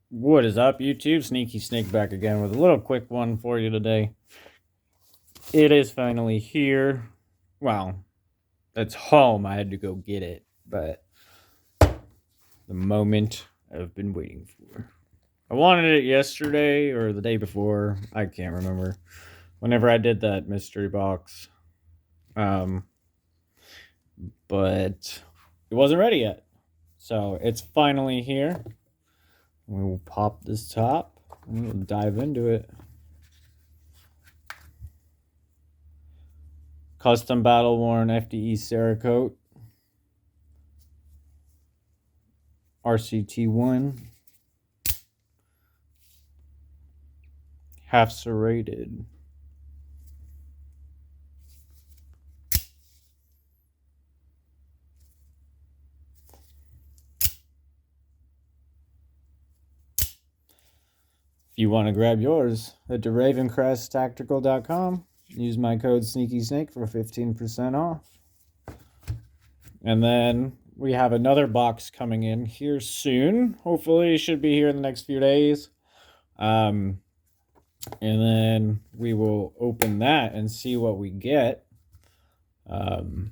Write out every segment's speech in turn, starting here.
What is up, YouTube? SneakySnake back again with a little quick one for you today. It is finally here. Well, it's home. I had to go get it, but the moment I've been waiting for. I wanted it yesterday or the day before. I can't remember. Whenever I did that mystery box. But it wasn't ready yet. So it's finally here. We will pop this top and we'll dive into it. Custom battle worn FDE Cerakote. RCT1. Half serrated. If you want to grab yours, head to ravencresttactical.com. Use my code SneakySnake for 15% off. And then we have another box coming in here soon. Hopefully it should be here in the next few days. And then we will open that and see what we get. But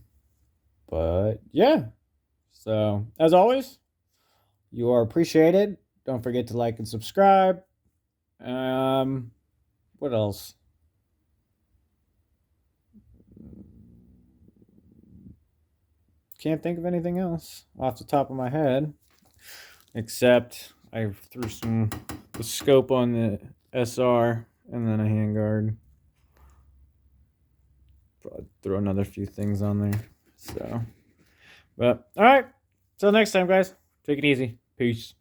yeah. So as always, you are appreciated. Don't forget to like and subscribe. What else? Can't think of anything else off the top of my head, except I threw the scope on the SR and then a handguard. Probably throw another few things on there. So, but all right. Till next time, guys. Take it easy. Peace.